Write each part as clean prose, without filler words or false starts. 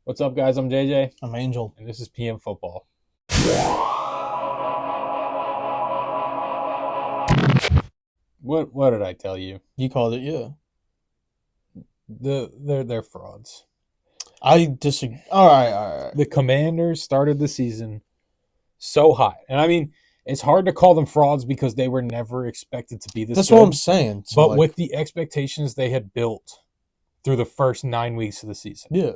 What's up, guys? I'm JJ, I'm Angel. and this is PM Football. What did I tell you? You called it, yeah. They're frauds. I disagree. All right. The Commanders started the season so hot, and I mean, it's hard to call them frauds because they were never expected to be this That's good. what I'm saying. So, But with the expectations they had built through the first 9 weeks of the season, yeah,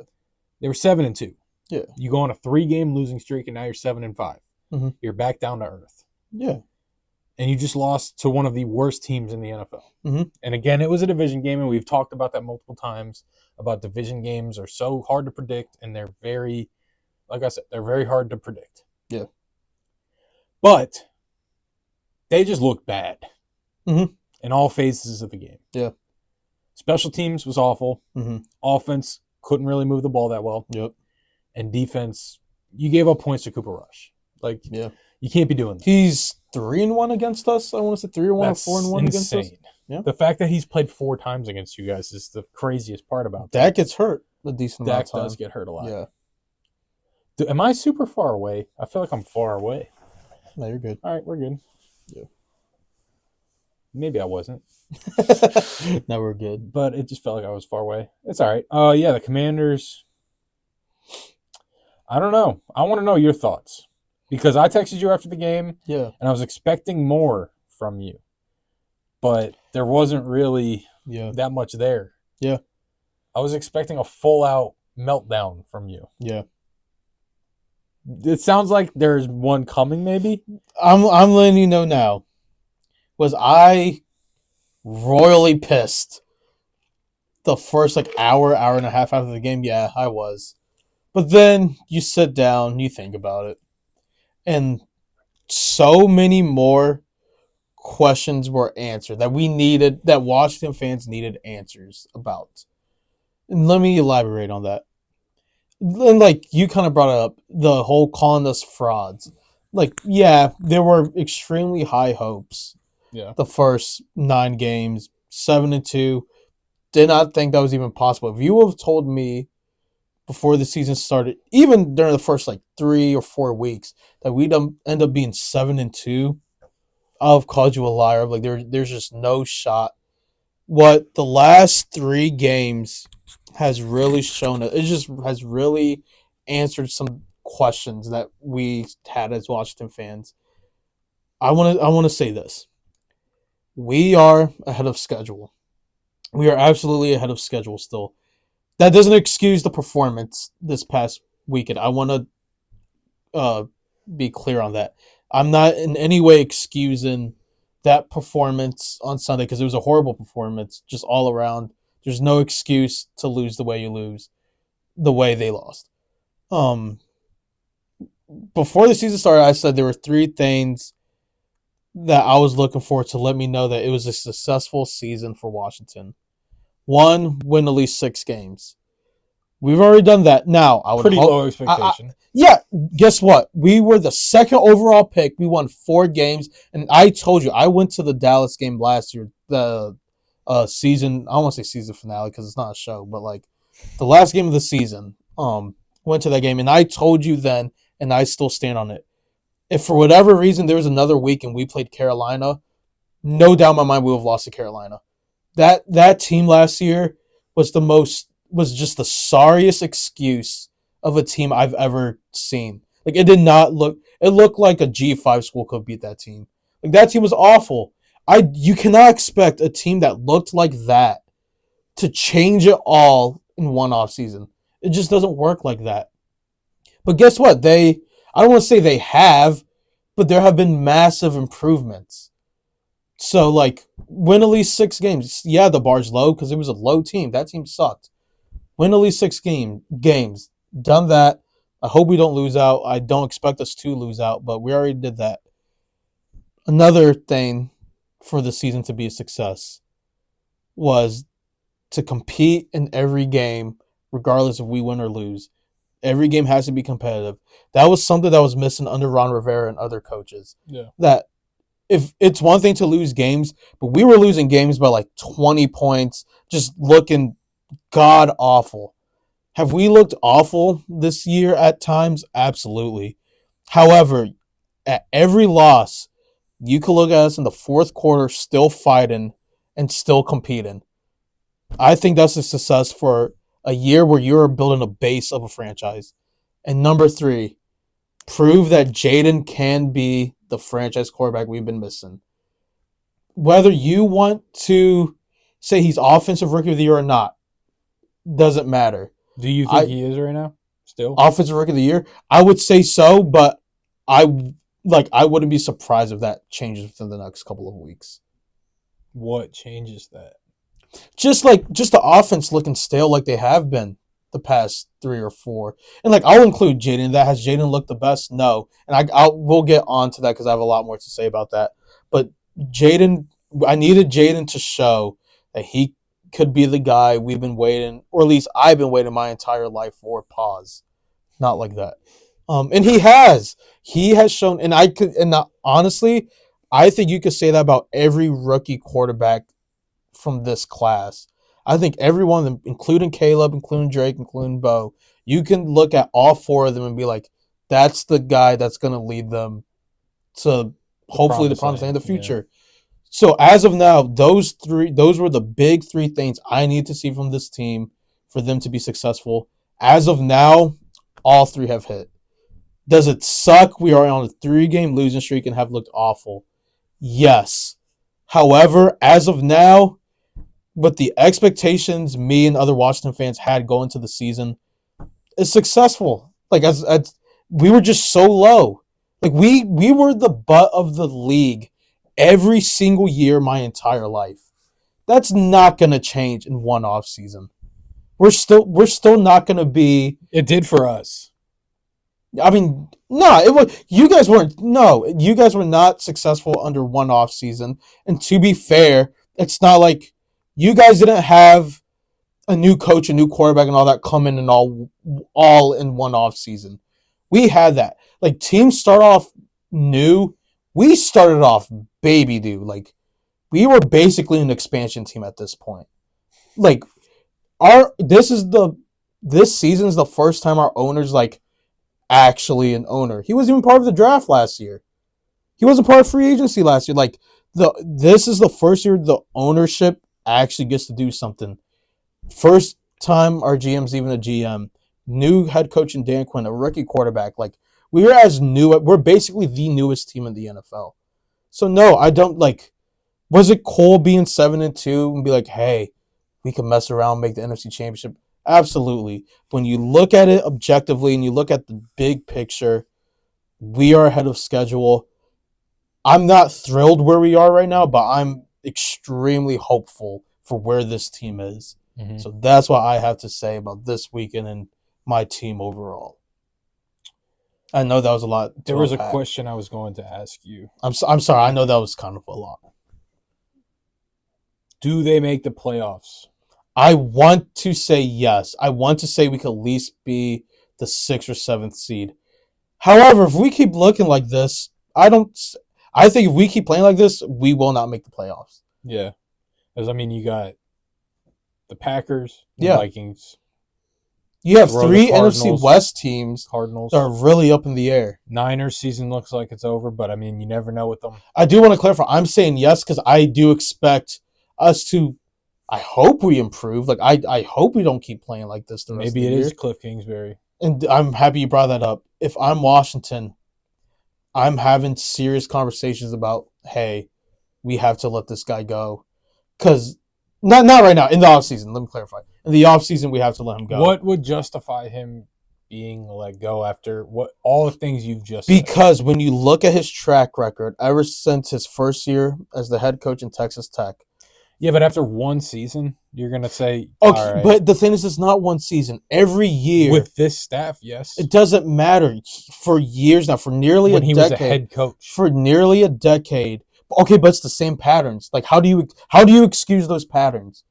they were 7-2. Yeah. You go on a 3-game losing streak, and now you're 7-5. Mhm. You're back down to earth. Yeah. And you just lost to one of the worst teams in the NFL. Mhm. And again, it was a division game, and we've talked about that multiple times. About division games are so hard to predict, and they're very, like I said, they're very hard to predict. Yeah. But they just looked bad Mhm. in all phases of the game. Yeah. Special teams was awful. Mhm. Offense couldn't really move the ball that well. Yep. And defense, you gave up points to Cooper Rush. Like, Yeah. you can't be doing that. He's 3-1 against us. I want to say 3-1 That's or 4-1 against us. insane. Yeah. The fact that he's played 4 times against you guys is the craziest part about that. Dak gets hurt a decent amount Dak of time. does get hurt a lot. Yeah. Am I super far away? I feel like I'm far away. No, you're good. All right, we're good. Yeah. Maybe I wasn't, No, we're good. but it just felt like I was far away. It's all right. Yeah, the Commanders. I don't know. I want to know your thoughts because I texted you after the game, Yeah. and I was expecting more from you, but there wasn't really Yeah. that much there. Yeah. I was expecting a full-out meltdown from you. Yeah. It sounds like there's one coming, maybe. I'm letting you know now. Was I royally pissed the first hour and a half after the game? Yeah, I was. But then you sit down, you think about it, and so many more questions were answered that Washington fans needed answers about. And let me elaborate on that. And you kind of brought up the whole calling us frauds. Yeah, there were extremely high hopes. Yeah. The first 9 games, 7-2. Did not think that was even possible. If you would have told me before the season started, even during the first 3 or 4 weeks, that we'd end up being 7-2, I'll have called you a liar. There's just no shot. What the last 3 games has really shown, it just has really answered some questions that we had as Washington fans. I want to say this. We are ahead of schedule. We are absolutely ahead of schedule still. That doesn't excuse the performance this past weekend. I want to be clear on that. I'm not in any way excusing that performance on Sunday because it was a horrible performance just all around. There's no excuse to lose the way you lose, the way they lost. Before the season started, I said there were 3 things that I was looking for to let me know that it was a successful season for Washington. 1, win at least 6 games. We've already done that. Now, I would Pretty low expectation. Yeah, guess what? We were the 2nd overall pick. We won 4 games, and I told you I went to the Dallas game last year, the season. I don't want to say season finale because it's not a show, but the last game of the season. Went to that game, and I told you then, and I still stand on it. If for whatever reason there was another week and we played Carolina, no doubt in my mind we would have lost to Carolina. That team last year was just the sorriest excuse of a team I've ever seen. It did not look. It looked like a G5 school could beat that team. That team was awful. You cannot expect a team that looked like that to change it all in one offseason. It just doesn't work like that. But guess what? I don't want to say they have, but there have been massive improvements. So, win at least 6 games. Yeah, the bar's low because it was a low team. That team sucked. Win at least 6 games. Done that. I hope we don't lose out. I don't expect us to lose out, but we already did that. Another thing for the season to be a success was to compete in every game, regardless if we win or lose. Every game has to be competitive. That was something that was missing under Ron Rivera and other coaches. Yeah. That if it's one thing to lose games, but we were losing games by 20 points, just looking god awful. Have we looked awful this year at times? Absolutely. However, at every loss, you could look at us in the fourth quarter still fighting and still competing. I think that's a success for a year where you're building a base of a franchise. And number 3, prove that Jaden can be the franchise quarterback we've been missing. Whether you want to say he's offensive rookie of the year or not, doesn't matter. Do you think he is right now? Still? Offensive rookie of the year? I would say so, but I wouldn't be surprised if that changes within the next couple of weeks. What changes that? Just the offense looking stale like they have been the past 3 or 4. And I'll include Jaden. That has Jaden looked the best? No. And we'll get on to that because I have a lot more to say about that. But Jaden, I needed Jaden to show that he could be the guy we've been waiting, or at least I've been waiting my entire life for. Pause. Not like that. And he has. He has shown, honestly, I think you could say that about every rookie quarterback from this class. I think everyone, including Caleb, including Drake, including Bo, you can look at all 4 of them and be like, that's the guy that's going to lead them to hopefully the promised land in the future. Yeah. So as of now, those were the big 3 things I need to see from this team for them to be successful. As of now, all 3 have hit. Does it suck? We are on a 3-game losing streak and have looked awful. Yes. However, as of now, with the expectations me and other Washington fans had going into the season, is successful. As we were just so low. We were the butt of the league every single year my entire life. That's not going to change in one off season. We're still not going to be. It did for us. I mean, no, it was. You guys were not successful under one off season. And to be fair, it's not like you guys didn't have a new coach, a new quarterback, and all that come in and all in one off season. We had that. Teams start off new. We started off baby dude. We were basically an expansion team at this point. This season's the first time our owner's actually an owner. He wasn't even part of the draft last year. He wasn't part of free agency last year. This is the first year the ownership actually gets to do something. First time our GM's even a GM. New head coach in Dan Quinn, a rookie quarterback. We're basically the newest team in the NFL. So no, I don't was it cool being 7-2 and be like, hey, we can mess around, make the NFC Championship? Absolutely. When you look at it objectively and you look at the big picture, we are ahead of schedule. I'm not thrilled where we are right now, but I'm extremely hopeful for where this team is. Mm-hmm. So that's what I have to say about this weekend and my team overall. I know that was a lot. There was a question I was going to ask you. I'm sorry. I know that was kind of a lot. Do they make the playoffs? I want to say yes. I want to say we could at least be the 6th or 7th seed. However, if we keep looking like this, I think if we keep playing like this, we will not make the playoffs. Yeah. Because, you got the Packers, the Vikings. You have 3 NFC West teams Cardinals that are really up in the air. Niners season looks like it's over, but, you never know with them. I do want to clarify. I'm saying yes because I do expect us to – I hope we improve. I hope we don't keep playing like this the rest of the year. Maybe it is Cliff Kingsbury. And I'm happy you brought that up. If I'm Washington, I'm having serious conversations about, hey, we have to let this guy go. Because not right now. In the offseason, let me clarify. In the offseason, we have to let him go. What would justify him being let go after all the things you've just said? Because when you look at his track record, ever since his first year as the head coach in Texas Tech. Yeah, but after one season, you're going to say, okay, all right. But the thing is, it's not one season. Every year. With this staff, yes. It doesn't matter. For years now, for nearly a decade. When he was a head coach. For nearly a decade. Okay, but it's the same patterns. How do you excuse those patterns?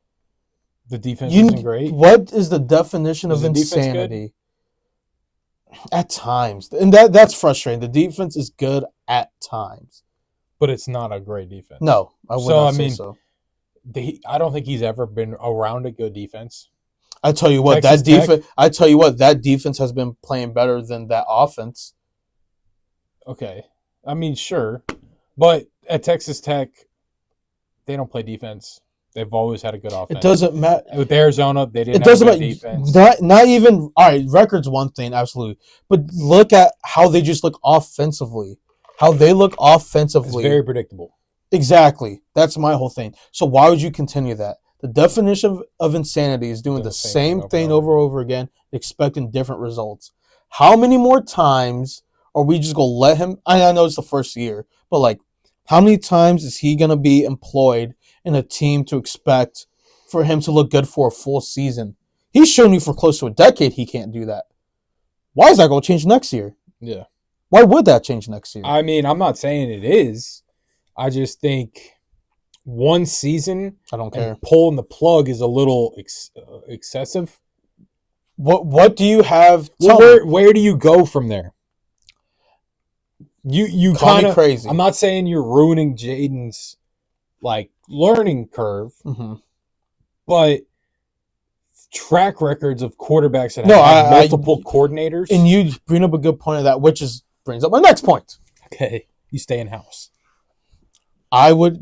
The defense isn't great. What is the definition of insanity? At times. And that's frustrating. The defense is good at times. But it's not a great defense. No, I would not say so. I don't think he's ever been around a good defense. I tell you what, Texas that defense. I tell you what, that defense has been playing better than that offense. Okay. I mean, sure. But at Texas Tech, they don't play defense. They've always had a good offense. It doesn't matter. With Arizona, they didn't It have a doesn't good matter. defense. Not even all right. Record's one thing, absolutely, but look at how they just look offensively. How they look It's offensively. very predictable. Exactly. That's my whole thing. So why would you continue that? The definition of insanity is doing the same thing over and over again, expecting different results. How many more times are we just going to let him? I know it's the first year, but like, how many times is he going to be employed in a team to expect for him to look good for a full season? He's shown you for close to a decade he can't do that. Why is that going to change next year? Yeah. Why would that change next year? I mean, I'm not saying it is. I just think one season I don't care. and pulling the plug is a little excessive. What do you have? Well, where do you go from there? You Call me kind of crazy. I'm not saying you're ruining Jaden's like learning curve, but track records of quarterbacks that have had multiple coordinators. And you bring up a good point of that, which brings up my next point. Okay, you stay in house.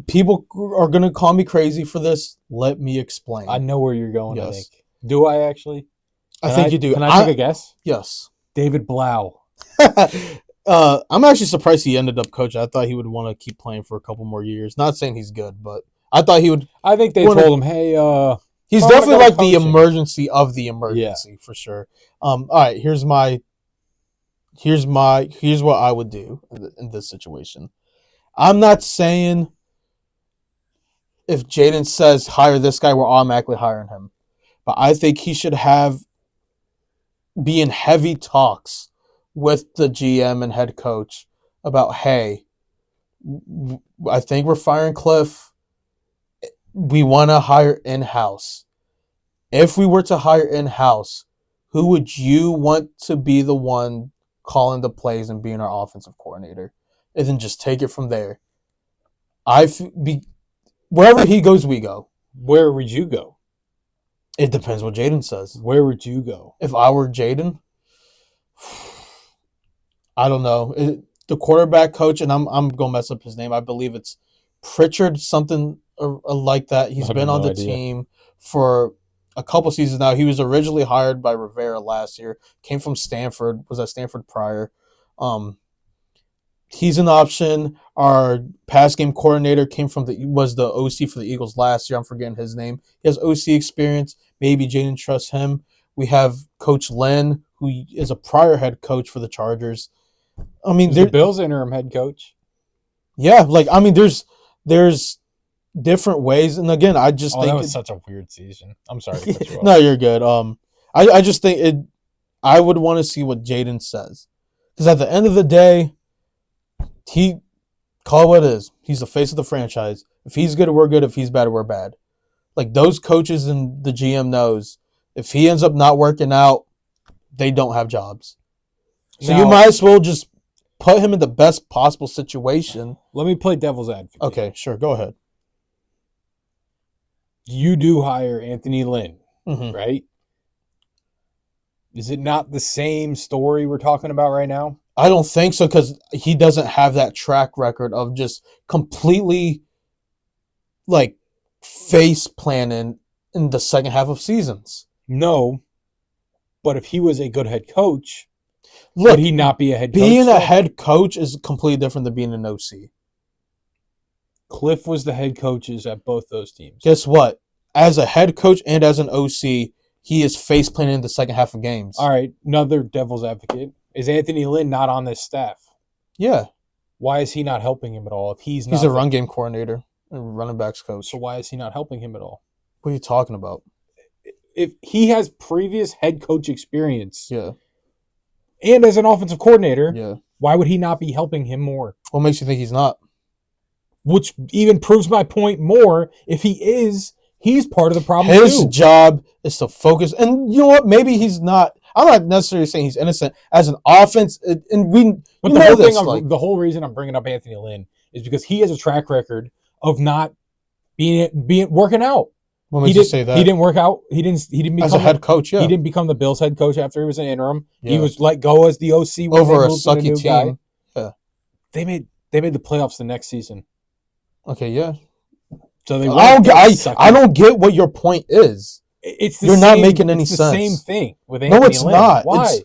People are going to call me crazy for this. Let me explain. I know where you're going, Yes. I think. Do I actually? I think you do. Can I take a guess? Yes. David Blau. I'm actually surprised he ended up coaching. I thought he would want to keep playing for a couple more years. Not saying he's good, but I thought he would. I think they told him, hey, he's oh, definitely like the coaching. emergency of the emergency for sure. All right, here's what I would do in this situation. I'm not saying if Jaden says hire this guy, we're automatically hiring him. But I think he should be in heavy talks with the GM and head coach about, hey, I think we're firing Cliff. We want to hire in-house. If we were to hire in-house, who would you want to be the one calling the plays and being our offensive coordinator? And then just take it from there. Wherever he goes, we go. Where would you go? It depends what Jaden says. Where would you go? If I were Jaden, I don't know. The quarterback coach, and I'm going to mess up his name. I believe it's Pritchard, something like that. He's been on the team for a couple seasons now. He was originally hired by Rivera last year. Came from Stanford. Was at Stanford prior. He's an option. Our pass game coordinator was the OC for the Eagles last year. I'm forgetting his name. He has OC experience. Maybe Jaden trusts him. We have Coach Lynn, who is a prior head coach for the Chargers. I mean, the Bills interim head coach. Yeah, there's different ways, and again, I just think that was such a weird season. I'm sorry. To cut you off. No, you're good. I just think I would want to see what Jaden says, because at the end of the day, he call it what it is. He's the face of the franchise. If he's good, we're good. If he's bad, we're bad. Like those coaches and the GM knows, if he ends up not working out, they don't have jobs. So you might as well just put him in the best possible situation. Let me play devil's advocate. Okay, sure. Go ahead. You do hire Anthony Lynn, Mm-hmm. right? Is it not the same story we're talking about right now? I don't think so, because he doesn't have that track record of just completely like face planning in the second half of seasons. No, but if he was a good head coach, would he not be a head coach? Being a head coach is completely different than being an OC. Cliff was the head coaches at both those teams. Guess what? As a head coach and as an OC, he is face planning in the second half of games. All right, another devil's advocate. Is Anthony Lynn not on this staff? Yeah. Why is he not helping him at all? If he's a run game coordinator and running backs coach. So why is he not helping him at all? What are you talking about? If he has previous head coach experience, yeah, and as an offensive coordinator, yeah, why would he not be helping him more? What makes you think he's not? Which even proves my point more. If he is, he's part of the problem. His job is to focus, and you know what? Maybe he's not. I'm not necessarily saying he's innocent as an offense, and we. But the whole reason I'm bringing up Anthony Lynn is because he has a track record of not being working out. What makes you say that? He didn't work out. He didn't become as a head coach. Yeah, he didn't become the Bills head coach after he was an interim. Yeah. He was let go as the OC when over they a moved to the sucky new team. guy. Yeah. They made the playoffs the next season. Okay, yeah. So they I don't get what your point is. You're not making any sense. The same thing with Anthony Lynn. No, it's not. Why?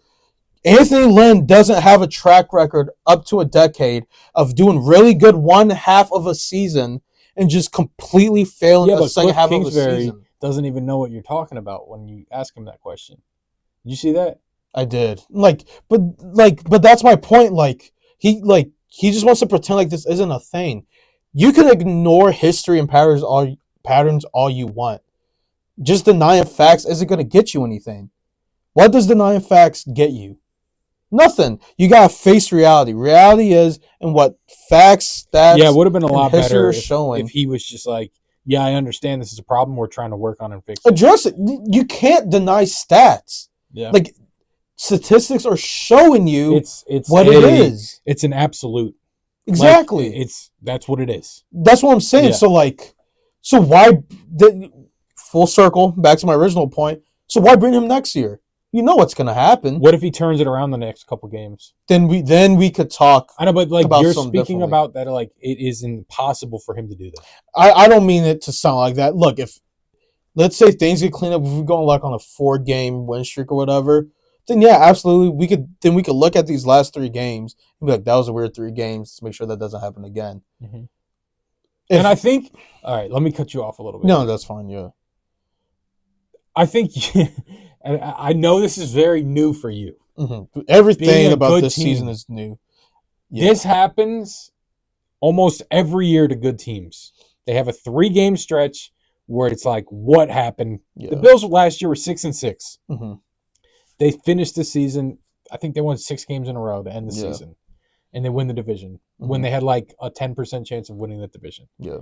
Anthony Lynn doesn't have a track record up to a decade of doing really good one half of a season and just completely failing the second half of a season. Doesn't even know what you're talking about when you ask him that question. Did you see that? I did. But that's my point. He just wants to pretend like this isn't a thing. You can ignore history and patterns all you want. Just denying facts isn't going to get you anything. What does denying facts get you? Nothing. You got to face reality. Reality is, and what facts, stats, it would have been a lot better if he was just like, yeah, I understand this is a problem. We're trying to work on and fix it. Address it. You can't deny stats. Yeah. Statistics are showing you it's what it is. It's an absolute. Exactly. That's what it is. That's what I'm saying. Yeah. So why full circle back to my original point. So why bring him next year? You know what's going to happen. What if he turns it around the next couple games? Then we could talk. I know, but you're speaking about that it is impossible for him to do that. I don't mean it to sound like that. Look, if let's say things get cleaned up, if we're going on a 4-game win streak or whatever, then yeah, absolutely we could look at these last 3 games and be like, that was a weird 3 games. To make sure that doesn't happen again. Mm-hmm. And I think, all right, let me cut you off a little bit. No, that's fine. Yeah. I think, and I know this is very new for you. Mm-hmm. Everything about this season is new. Yeah. This happens almost every year to good teams. They have a 3-game stretch where it's like, what happened? Yeah. The Bills last year were 6-6. Mm-hmm. They finished the season. I think they won 6 games in a row to end the season, and they win the division when they had a 10% chance of winning that division. Yeah.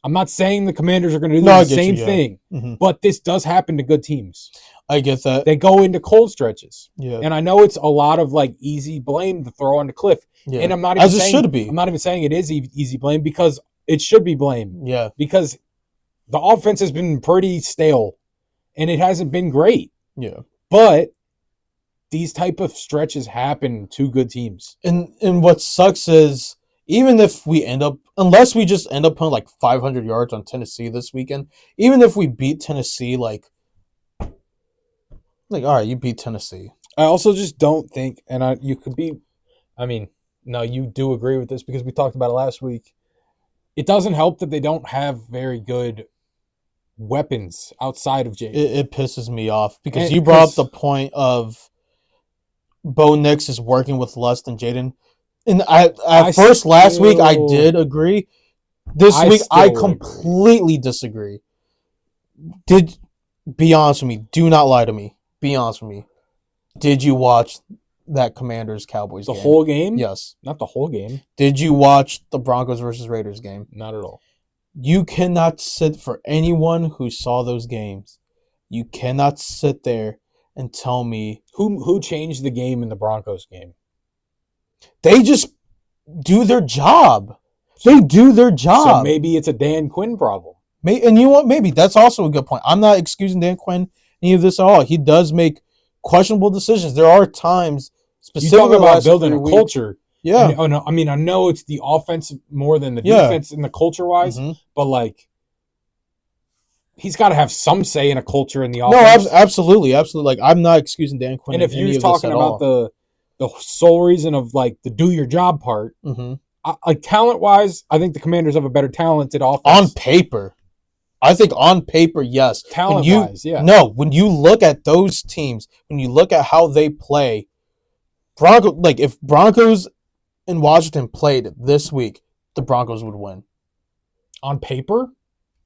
I'm not saying the Commanders are going to do the same thing, but this does happen to good teams. I get that. They go into cold stretches. Yeah. And I know it's a lot of easy blame to throw on the Cliff. Yeah. And I'm not even saying, it should be. I'm not even saying it is easy blame because it should be blame. Yeah. Because the offense has been pretty stale and it hasn't been great. Yeah. But these type of stretches happen to good teams. And what sucks is even if we unless we just end up putting 500 yards on Tennessee this weekend, even if we beat Tennessee, all right, you beat Tennessee. I also just don't think, you do agree with this because we talked about it last week. It doesn't help that they don't have very good weapons outside of Jaden. It pisses me off because you brought up the point of Bo Nix is working with less than Jaden. And last week I did agree. This week I completely disagree. Be honest with me. Do not lie to me. Be honest with me. Did you watch that Commanders-Cowboys game? The whole game? Yes. Not the whole game. Did you watch the Broncos versus Raiders game? Not at all. You cannot sit for anyone who saw those games. You cannot sit there and tell me who changed the game in the Broncos game. They just do their job. They do their job. So maybe it's a Dan Quinn problem. And you know what? Maybe that's also a good point. I'm not excusing Dan Quinn any of this at all. He does make questionable decisions. There are times, specifically you talk about building a culture. Yeah. I know it's the offense more than the defense in the culture-wise, but he's got to have some say in a culture in the offense. No, absolutely. I'm not excusing Dan Quinn. And if you're talking about the sole reason of the do your job part, talent-wise, I think the Commanders have a better talented offense. On paper. I think on paper, yes. Talent-wise, yeah. No, when you look at those teams, when you look at how they play, if Broncos and Washington played this week, the Broncos would win. On paper?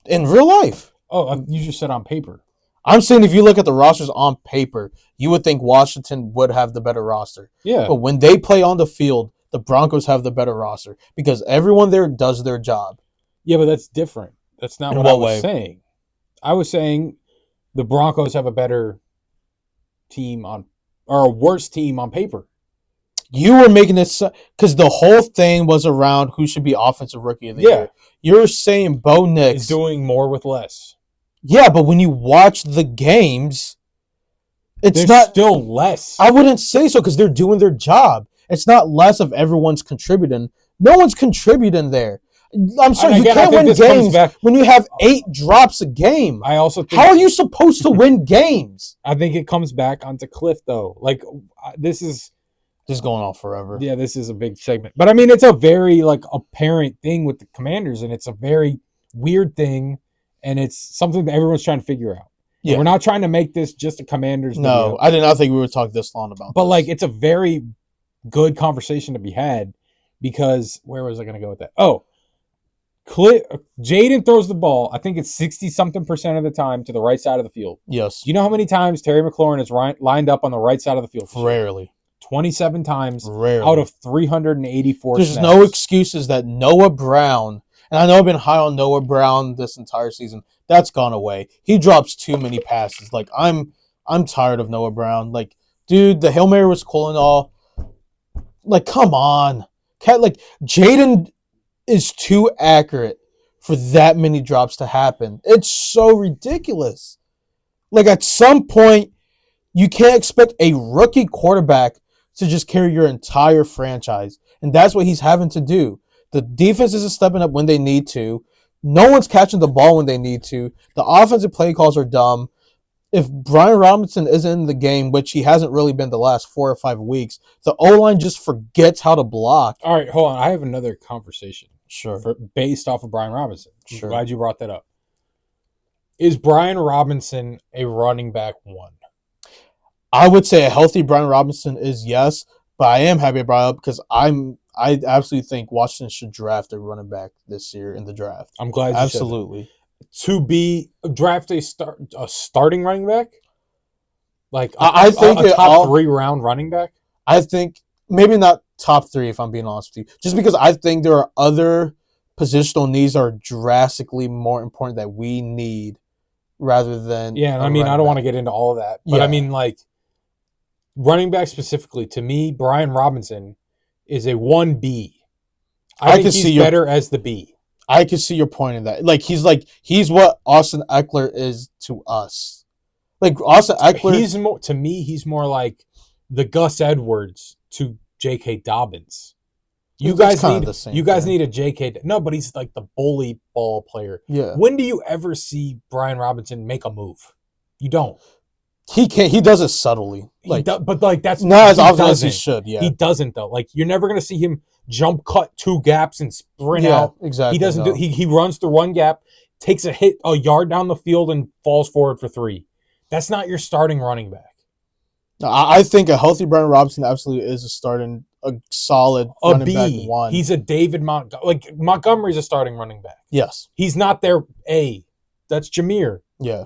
In real life. Oh, you just said on paper. I'm saying if you look at the rosters on paper, you would think Washington would have the better roster. Yeah. But when they play on the field, the Broncos have the better roster because everyone there does their job. Yeah, but that's different. That's not what I was saying. I was saying the Broncos have a better team or a worse team on paper. You were making this because the whole thing was around who should be offensive rookie of the year. You're saying Bo Nix is doing more with less. Yeah, but when you watch the games, it's There's not still less. I wouldn't say so because they're doing their job. It's not less of everyone's contributing. No one's contributing there. I'm sorry, you can't win games when you have 8 drops a game. I also think, how are you supposed to win games? I think it comes back onto Cliff, though. Like, this is going on forever. Yeah, this is a big segment. But, I mean, it's a very, like, apparent thing with the Commanders, and it's a very weird thing, and it's something that everyone's trying to figure out. Yeah. We're not trying to make this just a Commanders video. No, I did not think we would talk this long about But, like, it's a very good conversation to be had because where was I going to go with that? Oh, Jaden throws the ball, I think it's 60-something% of the time to the right side of the field. Yes. Do you know how many times Terry McLaurin is lined up on the right side of the field? Rarely. 27 times Rarely. out of 384 There's snaps. no excuses that Noah Brown, and I know I've been high on Noah Brown this entire season, that's gone away. He drops too many passes. Like, I'm tired of Noah Brown. Like, dude, the Hail Mary was cool and all. Like, come on. Like, Jaden is too accurate for that many drops to happen. It's so ridiculous. Like, at some point, you can't expect a rookie quarterback to just carry your entire franchise. And that's what he's having to do. The defense isn't stepping up when they need to. No one's catching the ball when they need to. The offensive play calls are dumb. If Brian Robinson isn't in the game, which he hasn't really been the last 4 or 5 weeks, the O-line just forgets how to block. All right, hold on. I have another conversation. Sure. Based off of Brian Robinson. Sure. I'm glad you brought that up. Is Brian Robinson a running back 1? I would say a healthy Brian Robinson is yes, but I am happy I brought it up because I absolutely think Washington should draft a running back this year in the draft. I'm glad you absolutely said that. To be draft a starting running back, like I think a top 3 round running back. I think maybe not top 3 if I'm being honest with you, just because I think there are other positional needs that are drastically more important that we need rather than I mean I don't want to get into all of that, but I mean like running back specifically to me, Brian Robinson is a 1B. I think he's better as the B. I can see your point in that. He's what Austin Eckler is to us. Like Austin Eckler, to me, he's more like the Gus Edwards to J.K. Dobbins. You guys need a J.K. No, but he's like the bully ball player. Yeah. When do you ever see Brian Robinson make a move? You don't. He can't. He does it subtly. But that's not as often as he should. Yeah. He doesn't though. Like you're never gonna see him jump cut 2 gaps and sprint out. Exactly. He doesn't do. He runs through 1 gap, takes a hit a yard down the field, and falls forward for 3. That's not your starting running back. No, I think a healthy Brian Robinson absolutely is a solid running B. back 1. He's a David Montgomery's a starting running back. Yes. He's not their A. That's Jahmyr. Yeah.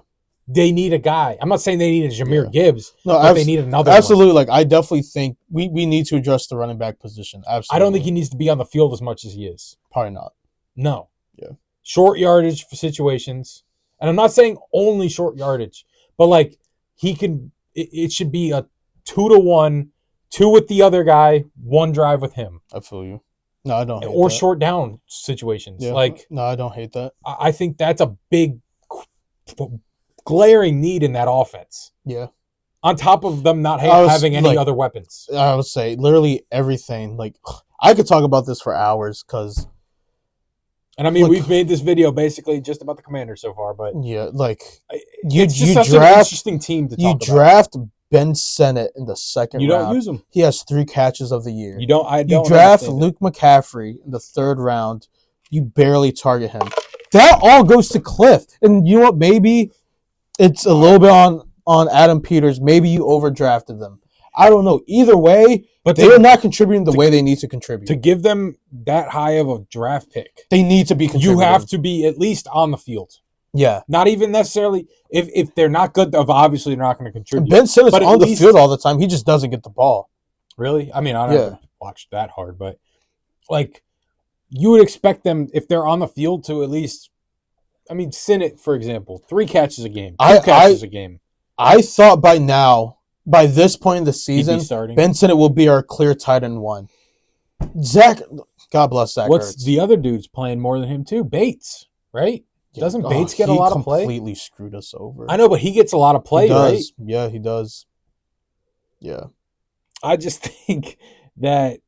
They need a guy. I'm not saying they need a Jahmyr Gibbs. No, but they need another absolutely. one. Like I definitely think we need to address the running back position. Absolutely. I don't think he needs to be on the field as much as he is. Probably not. No. Yeah. Short yardage for situations. And I'm not saying only short yardage, but like he can it should be a 2-to-1, 2 with the other guy, 1 drive with him. I feel you. No, I don't hate or that. Short down situations. Yeah. Like no, I don't hate that. I think that's a big glaring need in that offense. Yeah. On top of them not having any other weapons. I would say literally everything. Like I could talk about this for hours because. And I mean, we've made this video basically just about the Commanders so far, but yeah, like it's just such an interesting team to talk about. You draft Ben Sennett in the 2nd round. You don't use him. He has 3 catches of the year. You don't. You draft Luke McCaffrey in the 3rd round. You barely target him. That all goes to Cliff. And you know what? Maybe it's a little bit on Adam Peters. Maybe you overdrafted them. I don't know. Either way, but they are not contributing the way they need to contribute. To give them that high of a draft pick, they need to be contributing. You have to be at least on the field. Yeah. Not even necessarily if they're not good, obviously they're not going to contribute. Ben Simmons on the field all the time. He just doesn't get the ball. Really? I mean, I don't watch that hard, but like you would expect them if they're on the field to at least Sinnott, for example, 3 catches a game, 2 catches a game. I thought by this point in the season, Ben Sinnott will be our clear tight end 1. God bless Zach What's Ertz. the other dudes playing more than him too? Bates, right? Doesn't Bates get a lot of play? He completely screwed us over. I know, but he gets a lot of play, right? Yeah, he does. Yeah. I just think that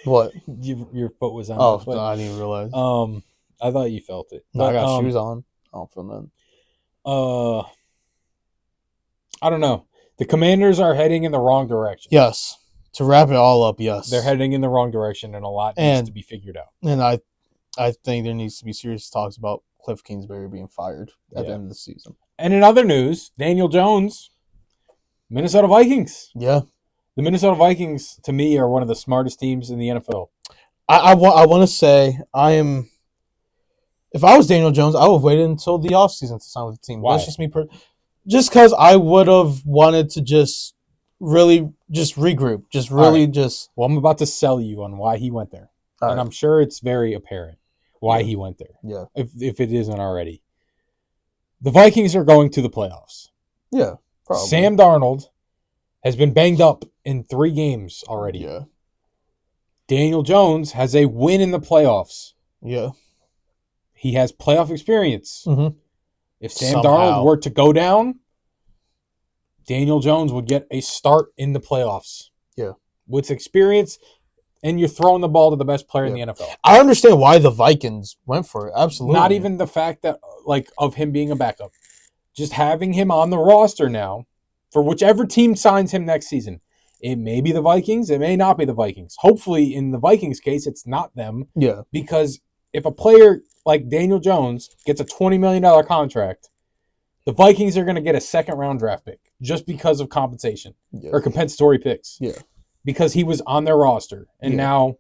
what your foot was on. Oh, no, I didn't even realize. I thought you felt it. No, I got shoes on. I don't feel nothing. I don't know. The Commanders are heading in the wrong direction. Yes. To wrap it all up, yes. They're heading in the wrong direction, and a lot needs to be figured out. And I think there needs to be serious talks about Cliff Kingsbury being fired at the end of the season. And in other news, Daniel Jones, Minnesota Vikings. Yeah. The Minnesota Vikings, to me, are one of the smartest teams in the NFL. I want to say if I was Daniel Jones, I would have waited until the offseason to sign with the team. Why? That's just me. Just because I would have wanted to just really just regroup. Well, I'm about to sell you on why he went there. And I'm sure it's very apparent why he went there. Yeah. If it isn't already. The Vikings are going to the playoffs. Yeah, probably. Sam Darnold has been banged up in 3 games already. Yeah. Daniel Jones has a win in the playoffs. Yeah. He has playoff experience. Mm-hmm. If Sam Darnold were to go down, Daniel Jones would get a start in the playoffs. Yeah. With experience, and you're throwing the ball to the best player in the NFL. I understand why the Vikings went for it. Absolutely. Not even the fact that, of him being a backup. Just having him on the roster now for whichever team signs him next season. It may be the Vikings. It may not be the Vikings. Hopefully, in the Vikings case, it's not them. Yeah. Because if a player like Daniel Jones gets a $20 million contract, the Vikings are going to get a second-round draft pick just because of compensation or compensatory picks. Yeah. Because he was on their roster, and now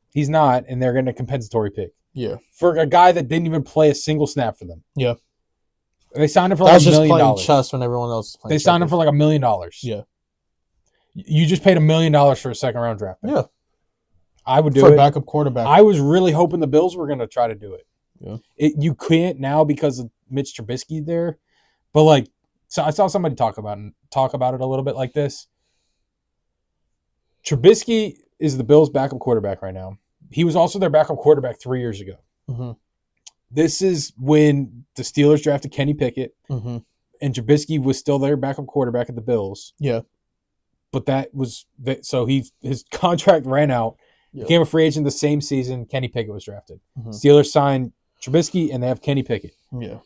he's not, and they're getting a compensatory pick. Yeah. For a guy that didn't even play a single snap for them. Yeah. They signed him for $1 million. Playing chess when everyone else is playing They signed him for $1 million. Yeah. You just paid $1 million for a second-round draft pick. Yeah. I would do it. For a backup quarterback. I was really hoping the Bills were going to try to do it. Yeah. You can't now because of Mitch Trubisky there. But, so I saw somebody talk about it a little bit like this. Trubisky is the Bills' backup quarterback right now. He was also their backup quarterback 3 years ago. Mm-hmm. This is when the Steelers drafted Kenny Pickett, mm-hmm. and Trubisky was still their backup quarterback at the Bills. Yeah. But so his contract ran out. Yeah. Became a free agent the same season Kenny Pickett was drafted. Mm-hmm. Steelers signed Trubisky, and they have Kenny Pickett. Yeah.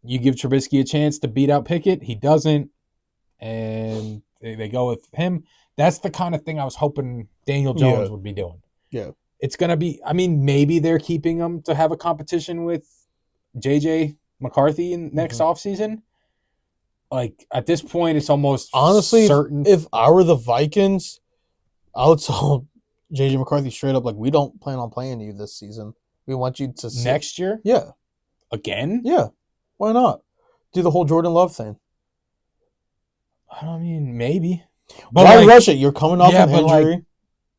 You give Trubisky a chance to beat out Pickett. He doesn't, and they go with him. That's the kind of thing I was hoping Daniel Jones would be doing. Yeah. It's going to be, maybe they're keeping him to have a competition with J.J. McCarthy in next offseason. At this point, it's almost honestly certain. If I were the Vikings, I would tell J.J. McCarthy straight up, we don't plan on playing you this season. We want you to next year? Yeah. Again? Yeah. Why not? Do the whole Jordan Love thing. Maybe. But why rush it? You're coming off an injury.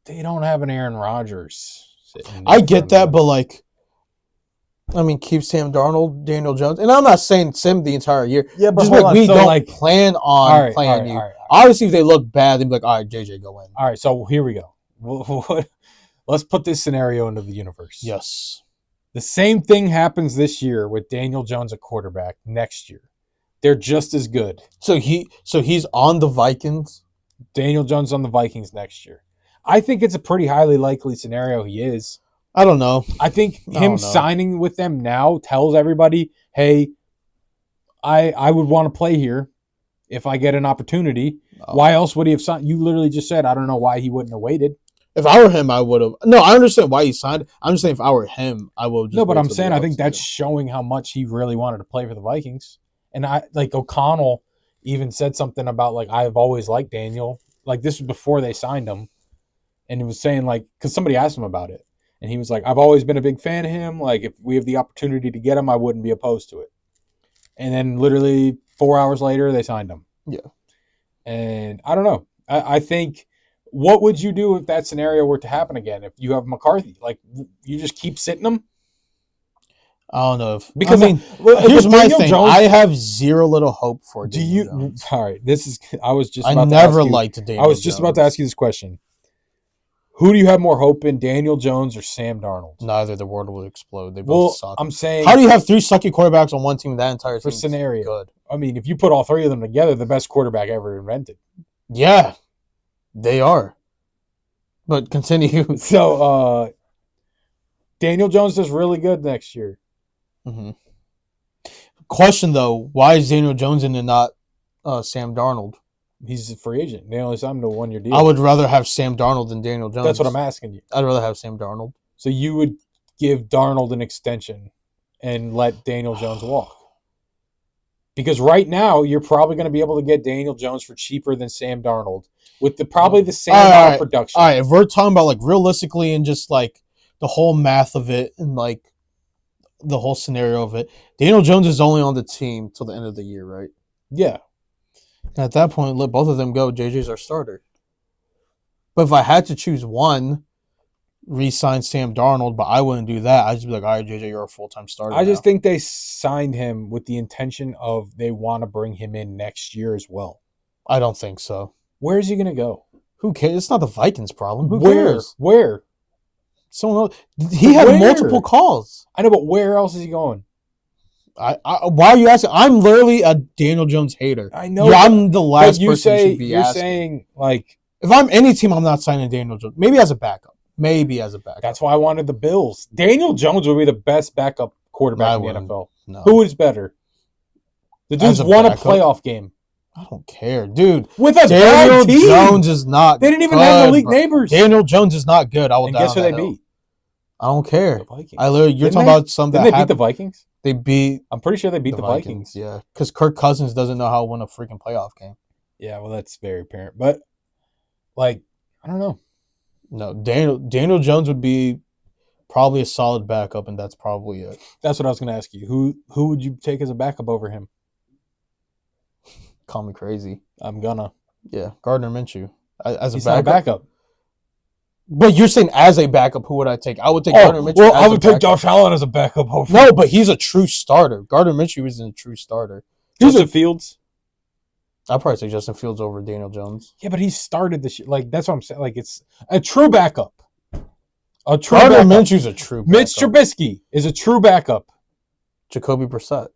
They don't have an Aaron Rodgers. I get that, but keep Sam Darnold, Daniel Jones, and I'm not saying Sim the entire year. Yeah, but just we don't plan on playing you. Obviously, if they look bad, they'd be like, "All right, JJ, go in." All right, so here we go. Let's put this scenario into the universe. Yes. The same thing happens this year with Daniel Jones at quarterback next year. They're just as good. So he's on the Vikings. Daniel Jones on the Vikings next year. I think it's a pretty highly likely scenario he is. I don't know. I think him signing with them now tells everybody, hey, I would want to play here if I get an opportunity. No. Why else would he have signed? You literally just said, I don't know why he wouldn't have waited. If I were him, I would have. No, I understand why he signed. I'm just saying if I were him, I would just. No, but I'm saying I think that's showing how much he really wanted to play for the Vikings. And O'Connell even said something about I've always liked Daniel. This was before they signed him. And he was saying because somebody asked him about it. And he was like, I've always been a big fan of him. If we have the opportunity to get him, I wouldn't be opposed to it. And then literally 4 hours later, they signed him. Yeah. And I don't know. I think, what would you do if that scenario were to happen again? If you have McCarthy, you just keep sitting him? I don't know. Because here's my thing. Jones, I have zero little hope for Daniel Jones. All right. I was just about to ask you this question. Who do you have more hope in, Daniel Jones or Sam Darnold? Neither. The world will explode. They both suck. I'm saying, how do you have 3 sucky quarterbacks on one team? That entire for team scenario. Good. I mean, if you put all 3 of them together, the best quarterback ever invented. Yeah, they are. But continue. So, Daniel Jones does really good next year. Mm-hmm. Question though, why is Daniel Jones in and not Sam Darnold? He's a free agent. They only signed him to a 1-year deal. I would rather have Sam Darnold than Daniel Jones. That's what I'm asking you. I'd rather have Sam Darnold. So you would give Darnold an extension and let Daniel Jones walk? Because right now, you're probably going to be able to get Daniel Jones for cheaper than Sam Darnold with probably the same amount of production. All right, if we're talking about like realistically and just like the whole math of it and like the whole scenario of it, Daniel Jones is only on the team till the end of the year, right? Yeah. At that point, let both of them go. JJ's our starter. But if I had to choose one, re-sign Sam Darnold, but I wouldn't do that. I'd just be like, all right, JJ, you're a full-time starter. I just think they signed him with the intention of they want to bring him in next year as well. I don't think so. Where is he going to go? Who cares? It's not the Vikings' problem. Who Where? cares? Where? Someone else. He had multiple calls. I know, but where else is he going? Why are you asking? I'm literally a Daniel Jones hater. I know. Yeah, I'm the last person you should be you're asking. saying, like... If I'm any team, I'm not signing Daniel Jones. Maybe as a backup. That's why I wanted the Bills. Daniel Jones would be the best backup quarterback in the NFL. No. Who is better? The dude's won a playoff game. I don't care, dude. With a Daniel bad team. Jones is not They didn't even good, have elite bro. neighbors. Daniel Jones is not good. I will and die guess who on they that hill. beat? I don't care. The Vikings. You're talking about something Didn't that they beat the Vikings? They beat. I'm pretty sure they beat the Vikings. Yeah, because Kirk Cousins doesn't know how to win a freaking playoff game. Yeah, well, that's very apparent. But, like, I don't know. No, Daniel Jones would be probably a solid backup, and that's probably it. That's what I was going to ask you. Who would you take as a backup over him? Call me crazy. I'm gonna. Yeah, Gardner Minshew He's not a backup. But you're saying as a backup, who would I take? I would take Gardner Minshew. Well, I would take Josh Allen as a backup over. No, but he's a true starter. Gardner Minshew isn't a true starter. Justin Fields. I'd probably say Justin Fields over Daniel Jones. Yeah, but he started this year. Like, that's what I'm saying. Like, it's a true backup. Gardner Minshew's a true backup. Mitch Trubisky is a true backup. Jacoby Brissett.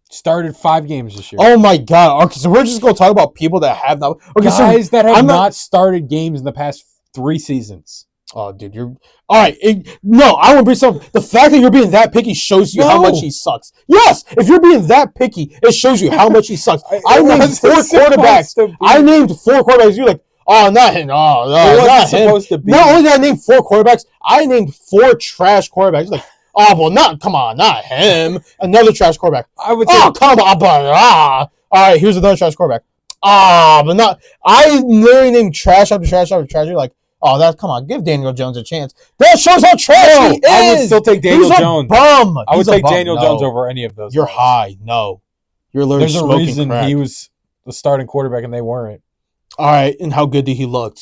Started 5 games this year. Oh, my God. Okay, so we're just going to talk about people that have not... Okay, guys that have not started games in the past 3 seasons. Oh, dude, you're... All right. No, I wouldn't be so... The fact that you're being that picky shows you how much he sucks. Yes, if you're being that picky, it shows you how much he sucks. I named 4 quarterbacks. I named 4 quarterbacks. You're like, oh, not him. Oh, no, not him. Not only did I name 4 quarterbacks, I named 4 trash quarterbacks. You're like, oh, well, come on, not him. Another trash quarterback. I would say, come on, but all right, here's another trash quarterback. But not... I literally named trash after trash after trash. You're like, oh, come on, give Daniel Jones a chance. That shows how trash he is. I would still take Daniel Jones. Bum. I would take Daniel Jones over any of those. You're guys. High. No. You're literally There's a reason crack. He was the starting quarterback and they weren't. All right, and how good did he look?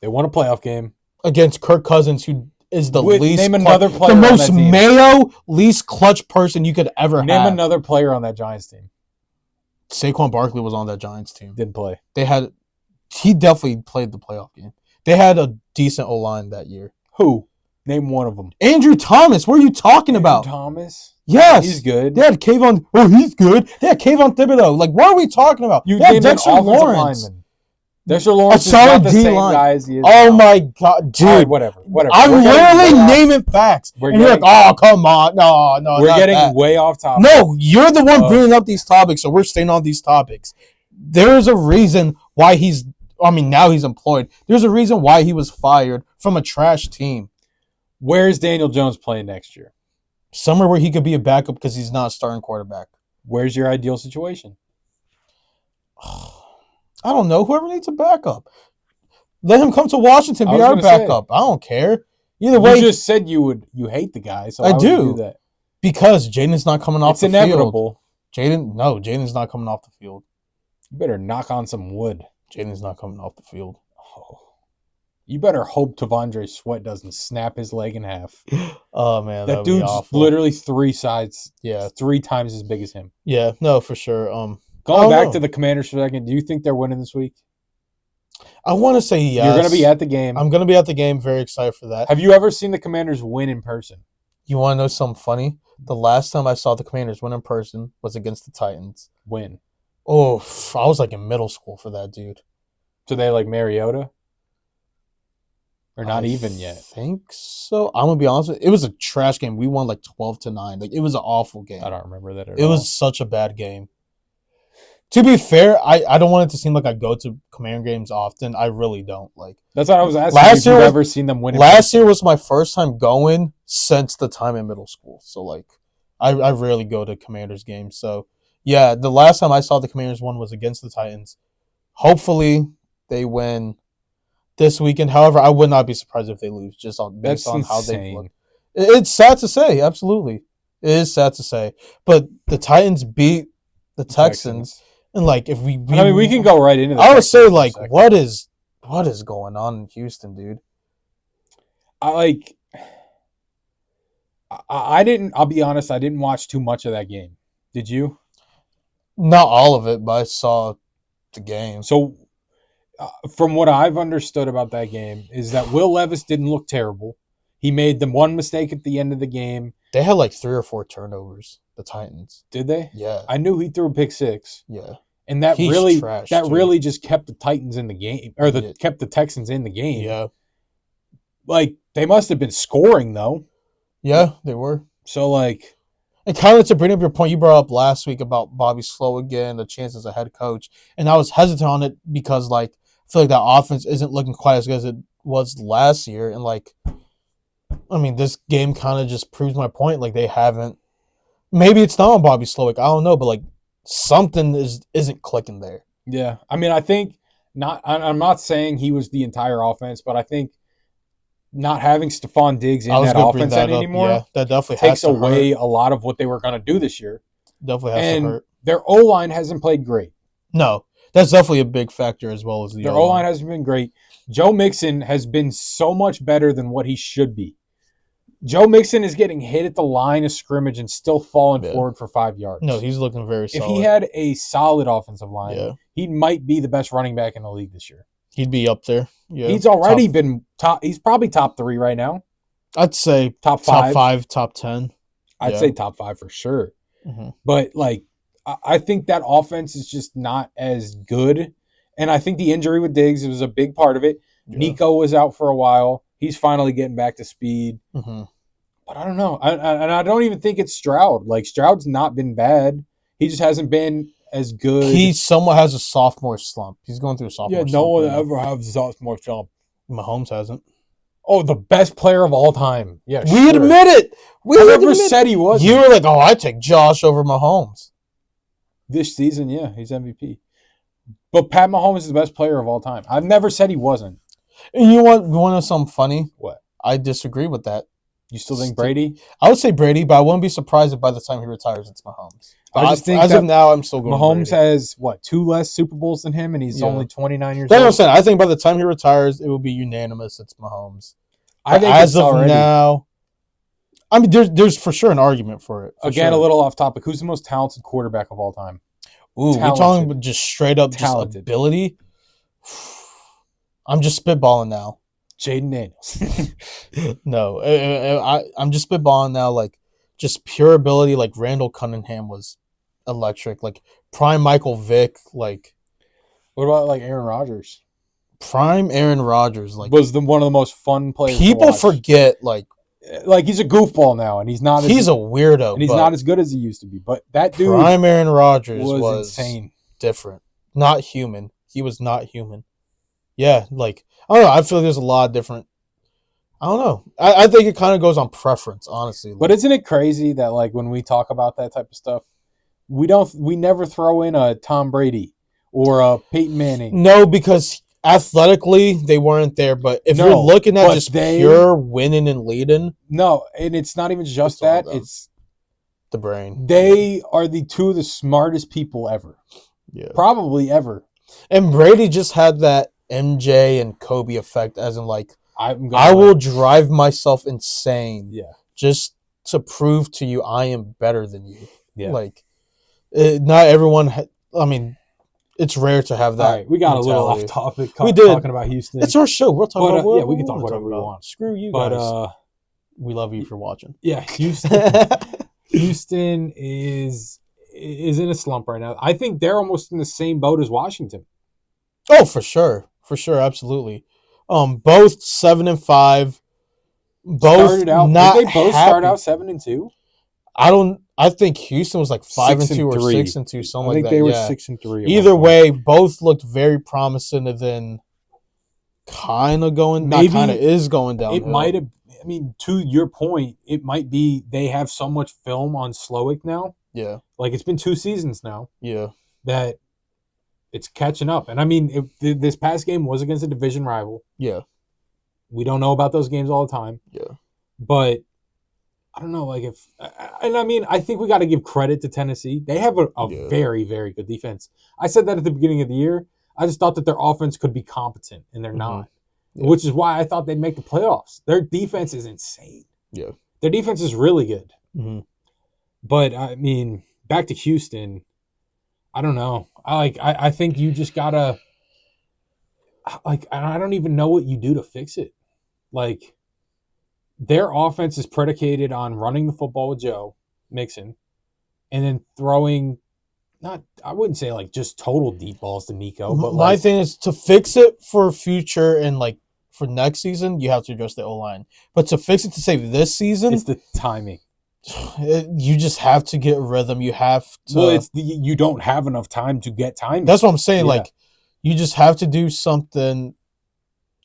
They won a playoff game. Against Kirk Cousins, who is the least... Name another player the most Mayo, least clutch person you could ever have. Name another player on that Giants team. Saquon Barkley was on that Giants team. Didn't play. He definitely played the playoff game. They had a decent O-line that year. Who? Name one of them. Andrew Thomas. What are you talking about? Thomas? Yes. He's good. They had Kayvon. Oh, he's good. They had Kayvon Thibodeau. Like, what are we talking about? You named Dexter Lawrence. Lineman. Dexter Lawrence is not the same guy as he is now. My God, dude. Right, whatever. I'm literally naming facts. And you're like, oh, come on. No. We're getting way off topic. No, you're the one bringing up these topics, so we're staying on these topics. There's a reason why now he's employed. There's a reason why he was fired from a trash team. Where is Daniel Jones playing next year? Somewhere where he could be a backup because he's not a starting quarterback. Where's your ideal situation? I don't know. Whoever needs a backup. Let him come to Washington, be our backup. I don't care. Either way. You just said you hate the guy, so I do. Would you do that? Because Jaden's not coming off the field. It's inevitable. Jaden's not coming off the field. You better knock on some wood. Jaden's not coming off the field. Oh. You better hope T'Vondre Sweat doesn't snap his leg in half. Oh, man. That dude's literally 3 sides. Yeah. 3 times as big as him. Yeah, no, for sure. Going back to the Commanders for a second, do you think they're winning this week? I want to say yes. You're going to be at the game. I'm going to be at the game. Very excited for that. Have you ever seen the Commanders win in person? You want to know something funny? The last time I saw the Commanders win in person was against the Titans. Win. Oh, I was like in middle school for that, dude. So they like Mariota? Or not even yet? I think so. I'm going to be honest with you. It was a trash game. We won like 12-9. Like, it was an awful game. I don't remember that at all. It was such a bad game. To be fair, I don't want it to seem like I go to Commander games often. I really don't. Like, that's what I was asking. Last year, you've ever seen them win? Last year was my first time going since the time in middle school. So, like, I rarely go to Commanders games. So, yeah, the last time I saw the Commanders win was against the Titans. Hopefully, they win this weekend. However, I would not be surprised if they lose, just based on how they look. It's sad to say, absolutely. It is sad to say. But the Titans beat the Texans. And, like, if we can go right into that. I would say, like, what is going on in Houston, dude? I'll be honest, I didn't watch too much of that game. Did you? Not all of it, but I saw the game. So, from what I've understood about that game is that Will Levis didn't look terrible. He made the one mistake at the end of the game. They had like 3 or 4 turnovers, the Titans. Did they? Yeah. I knew he threw a pick 6. Yeah. And that really just kept the Titans in the game, or kept the Texans in the game. Yeah. Like, they must have been scoring, though. Yeah, they were. So, like... And kind of to bring up your point you brought up last week about Bobby Slow again, the chance as a head coach. And I was hesitant on it because, like, I feel like that offense isn't looking quite as good as it was last year. And, like, I mean, this game kind of just proves my point. Like, they haven't... Maybe it's not on Bobby Slowick. I don't know, but, like, something isn't clicking there. Yeah. I mean, I think I'm not saying he was the entire offense, but I think not having Stephon Diggs in that offense anymore that definitely takes away a lot of what they were going to do this year. Definitely has to hurt. Their O-line hasn't played great. No, that's definitely a big factor as well as the Their O-line hasn't been great. Joe Mixon has been so much better than what he should be. Joe Mixon is getting hit at the line of scrimmage and still falling forward for 5 yards. No, he's looking very solid. If he had a solid offensive line, he might be the best running back in the league this year. He'd be up there. Yeah. He's already been top. He's probably top 3 right now. I'd say top 5, top 10. I'd say top 5 for sure. Mm-hmm. But, like, I think that offense is just not as good. And I think the injury with Diggs was a big part of it. Yeah. Nico was out for a while. He's finally getting back to speed. Mm-hmm. But I don't know. And I don't even think it's Stroud. Like, Stroud's not been bad. He just hasn't been as good. He somewhat has a sophomore slump. He's going through a sophomore slump. Yeah, no one ever has a sophomore slump. Mahomes hasn't. Oh, the best player of all time. Yeah, we admit it. I never said he wasn't. You were like, oh, I take Josh over Mahomes. This season, yeah, he's MVP. But Pat Mahomes is the best player of all time. I've never said he wasn't. And you want to know something funny? What? I disagree with that. You still think Brady? I would say Brady, but I wouldn't be surprised if by the time he retires, it's Mahomes. I just think as of now, I'm still going Mahomes has, 2 less Super Bowls than him, and he's only 29 years old? That's what I'm saying. I think by the time he retires, it will be unanimous. It's Mahomes. I think as of now, I mean, there's for sure an argument for it. Again, a little off topic. Who's the most talented quarterback of all time? Ooh, we're talking about just straight up just ability? I'm just spitballing now. Jaden Daniels. No, I'm just spitballing now. Like, just pure ability. Like, Randall Cunningham was electric. Like, prime Michael Vick. Like, what about, like, Aaron Rodgers? Prime Aaron Rodgers. Like, was one of the most fun players. People forget, like he's a goofball now, and he's not. He's a weirdo, and he's not as good as he used to be. But that dude, prime Aaron Rodgers, was insane. Different, not human. He was not human. Yeah, like, I don't know. I feel like there's a lot of different. I don't know. I think it kind of goes on preference, honestly. But isn't it crazy that, like, when we talk about that type of stuff, we never throw in a Tom Brady or a Peyton Manning? No, because athletically they weren't there. But if you're looking at just pure winning and leading, no, and it's not even just that. It's the brain. They are the 2 of the smartest people ever. Yeah, probably ever. And Brady just had that MJ and Kobe effect, as in, like, I will drive myself insane, just to prove to you I am better than you. Yeah, like, not everyone. I mean, it's rare to have that. All right, we got mentality. a little off topic. We did. Talking about Houston. It's our show. We'll talk about whatever we can talk whatever we want. Screw you But guys. We love you for watching. Yeah, Houston is in a slump right now. I think they're almost in the same boat as Washington. Oh, for sure, absolutely. Both 7-5. Both started out. Not did they both happy. Start out 7-2? I think Houston was like 5-2 or 6-2, something like that. I think they were 6-3. Either way, both looked very promising, and then kind of going. Maybe kind of is going down. It might have. I mean, to your point, it might be they have so much film on Slowick now. Yeah, like it's been 2 seasons now. Yeah, that it's catching up. And I mean, this past game was against a division rival. Yeah, we don't know about those games all the time. Yeah, but I don't know. Like and I mean, I think we got to give credit to Tennessee. They have a very, very good defense. I said that at the beginning of the year. I just thought that their offense could be competent, and they're not. Yeah. Which is why I thought they'd make the playoffs. Their defense is insane. Yeah. Their defense is really good. Mm-hmm. But, I mean, back to Houston, I don't know. I think you just got to – I don't even know what you do to fix it. Like, their offense is predicated on running the football with Joe Mixon and then throwing – I wouldn't say like just total deep balls to Nico, but my thing is to fix it for future and like for next season, you have to address the O-line. But to fix it to save this season, it's the timing. You just have to get rhythm. You have to. Well, you don't have enough time to get timing. That's what I'm saying. Yeah. Like, you just have to do something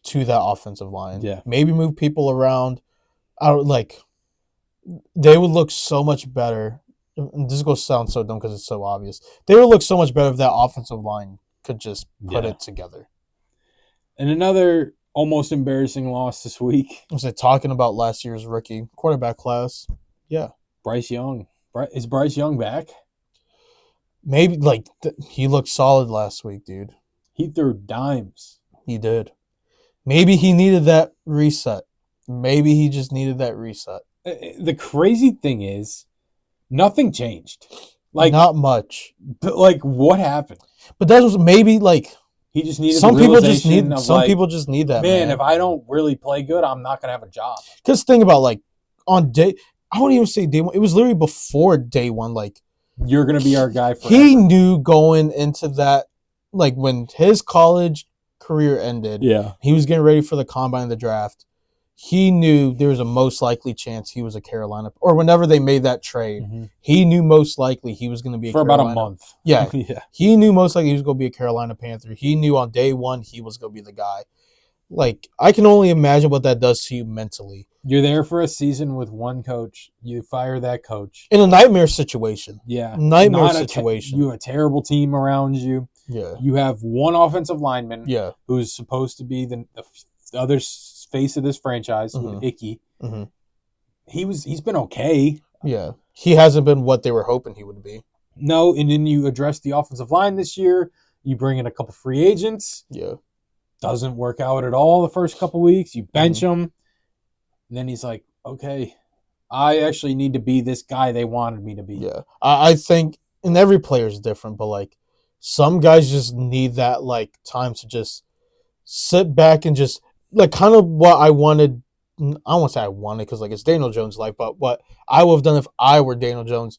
to that offensive line. Yeah, maybe move people around. They would look so much better. And this is going to sound so dumb because it's so obvious. They would look so much better if that offensive line could just put it together. And another almost embarrassing loss this week. Was it talking about last year's rookie quarterback class? Yeah. Bryce Young. Is Bryce Young back? Maybe, he looked solid last week, dude. He threw dimes. He did. Maybe he needed that reset. Maybe he just needed that reset. The crazy thing is, nothing changed. Not much. But what happened? But that was maybe he just needed. Some people just need. Some people just need that. Man, if I don't really play good, I'm not gonna have a job. Because think about on day. I wouldn't even say day one. It was literally before day one. You're gonna be our guy. Forever. He knew going into that, when his college career ended. Yeah, he was getting ready for the combine and the draft. He knew there was a most likely chance he was a Carolina, or whenever they made that trade, he knew most likely he was going to be for Carolina. About a month. Yeah. He knew most likely he was going to be a Carolina Panther. He knew on day one he was going to be the guy. I can only imagine what that does to you mentally. You're there for a season with one coach. You fire that coach. In a nightmare situation. Yeah. Nightmare situation. You have a terrible team around you. Yeah. You have one offensive lineman. Yeah. Who's supposed to be the other face of this franchise with Icky. Mm-hmm. He's been okay. Yeah. He hasn't been what they were hoping he would be. No, and then you address the offensive line this year. You bring in a couple free agents. Yeah. Doesn't work out at all the first couple weeks. You bench him. And then he's like, okay, I actually need to be this guy they wanted me to be. Yeah. I think, and every player is different, but some guys just need that time to just sit back and just kind of what I wanted. I don't want to say I wanted because it's Daniel Jones but what I would have done if I were Daniel Jones,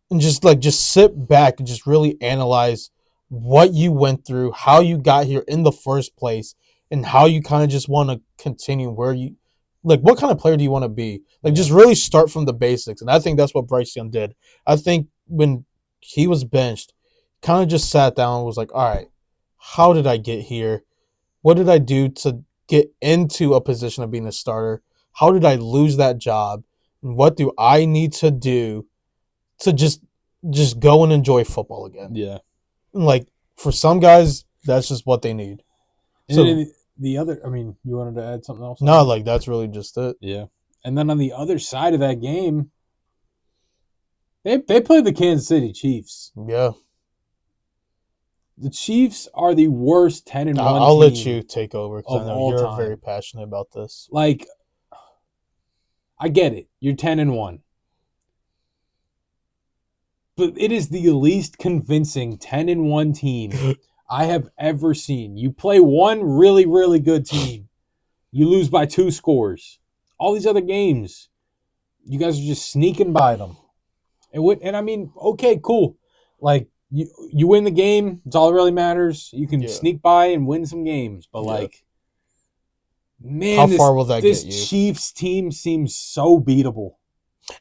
and just sit back and just really analyze what you went through, how you got here in the first place, and how you kind of just want to continue where you what kind of player do you want to be? Just really start from the basics. And I think that's what Bryce Young did. I think when he was benched, kind of just sat down and was like, all right, how did I get here? What did I do to get into a position of being a starter? How did I lose that job? And what do I need to do to just go and enjoy football again? Yeah. For some guys, that's just what they need. And so the other, you wanted to add something else? No, that's really just it. Yeah. And then on the other side of that game, they played the Kansas City Chiefs. Yeah. The Chiefs are the worst 10-1 I'll team let you take over because I know you're time. very passionate about this. I get it. You're 10-1. But it is the least convincing 10-1 team I have ever seen. You play one really, really good team, you lose by 2 scores. All these other games, you guys are just sneaking by them. And I mean, okay, cool. Like you win the game, it's all that really matters. You can sneak by and win some games, but like, man, how far will that get you? This Chiefs team seems so beatable.